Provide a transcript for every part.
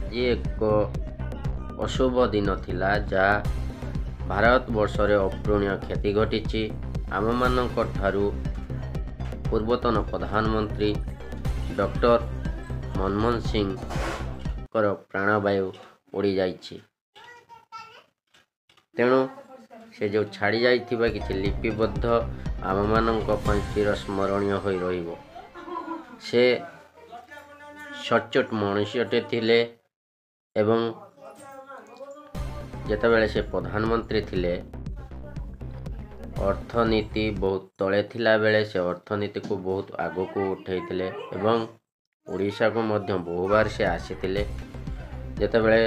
ଆଜି ଏକ ଅଶୁଭ ଦିନ ଥିଲା ଯାହା ଭାରତବର୍ଷରେ ଅପୂରଣୀୟ କ୍ଷତି ଘଟିଛି। ଆମମାନଙ୍କ ଠାରୁ ପୂର୍ବତନ ପ୍ରଧାନମନ୍ତ୍ରୀ ଡକ୍ଟର ମନମୋହନ ସିଂଙ୍କର ପ୍ରାଣବାୟୁ ଉଡ଼ିଯାଇଛି। ତେଣୁ ସେ ଯେଉଁ ଛାଡ଼ି ଯାଇଥିବା କିଛି ଲିପିବଦ୍ଧ ଆମମାନଙ୍କ ପାଇଁ ଚିରସ୍ମରଣୀୟ ହୋଇ ରହିବ। ସେ ସଚ୍ଚୋଟ ମଣିଷଟେ ଥିଲେ ଏବଂ ଯେତେବେଳେ ସେ ପ୍ରଧାନମନ୍ତ୍ରୀ ଥିଲେ ଅର୍ଥନୀତି ବହୁତ ତଳେ ଥିଲାବେଳେ ସେ ଅର୍ଥନୀତିକୁ ବହୁତ ଆଗକୁ ଉଠାଇଥିଲେ ଏବଂ ଓଡ଼ିଶାକୁ ମଧ୍ୟ ବହୁବାର ସେ ଆସିଥିଲେ। ଯେତେବେଳେ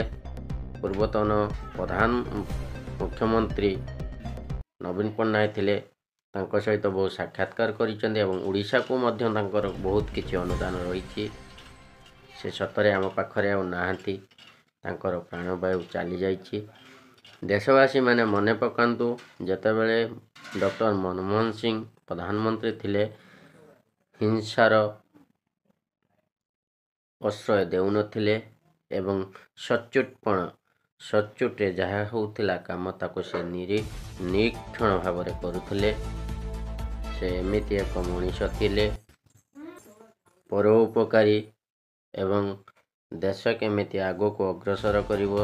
ପୂର୍ବତନ ମୁଖ୍ୟମନ୍ତ୍ରୀ ନବୀନ ପଟ୍ଟନାୟକ ଥିଲେ ତାଙ୍କ ସହିତ ବହୁତ ସାକ୍ଷାତକାର କରିଛନ୍ତି ଏବଂ ଓଡ଼ିଶାକୁ ମଧ୍ୟ ତାଙ୍କର ବହୁତ କିଛି ଅନୁଦାନ ରହିଛି। ସେ ସତରେ ଆମ ପାଖରେ ଆଉ ନାହାନ୍ତି, ତାଙ୍କର ପ୍ରାଣବାୟୁ ଚାଲିଯାଇଛି। ଦେଶବାସୀମାନେ ମନେ ପକାନ୍ତୁ, ଯେତେବେଳେ ଡକ୍ଟର ମନମୋହନ ସିଂ ପ୍ରଧାନମନ୍ତ୍ରୀ ଥିଲେ ହିଂସାର ପ୍ରଶ୍ରୟ ଦେଉନଥିଲେ ଏବଂ ସଚ୍ଚୋଟରେ ଯାହା ହେଉଥିଲା କାମ ତାକୁ ସେ ନିରୀକ୍ଷଣ ଭାବରେ କରୁଥିଲେ। ସେ ଏମିତି ଏକ ମଣିଷ ଥିଲେ ପରୋପକାରୀ ଏବଂ ଦେଶ କେମିତି ଆଗକୁ ଅଗ୍ରସର କରିବ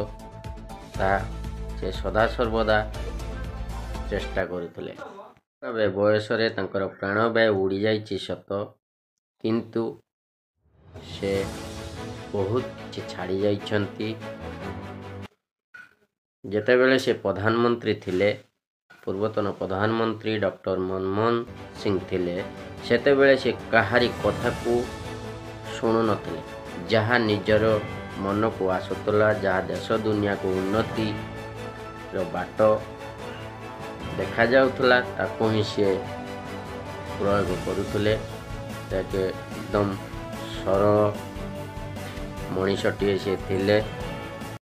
ତାହା ସେ ସଦାସର୍ବଦା ଚେଷ୍ଟା କରୁଥିଲେ। ବୟସରେ ତାଙ୍କର ପ୍ରାଣବାୟୁ ଉଡ଼ିଯାଇଛି ସତ, କିନ୍ତୁ ସେ ବହୁତ କିଛି ଛାଡ଼ି ଯାଇଛନ୍ତି। ଯେତେବେଳେ ସେ ପ୍ରଧାନମନ୍ତ୍ରୀ ଥିଲେ, ପୂର୍ବତନ ପ୍ରଧାନମନ୍ତ୍ରୀ ଡକ୍ଟର ମନମୋହନ ସିଂ ଥିଲେ, ସେତେବେଳେ ସେ କାହାରି କଥାକୁ ଶୁଣୁନଥିଲେ। ଯାହା ନିଜର ମନକୁ ଆସୁଥିଲା, ଯାହା ଦେଶ ଦୁନିଆକୁ ଉନ୍ନତିର ବାଟ ଦେଖାଯାଉଥିଲା ତାକୁ ହିଁ ସେ ପ୍ରୟୋଗ କରୁଥିଲେ। ତାକେ ଏକଦମ ସରଳ ମଣିଷଟିଏ ସେ ଥିଲେ।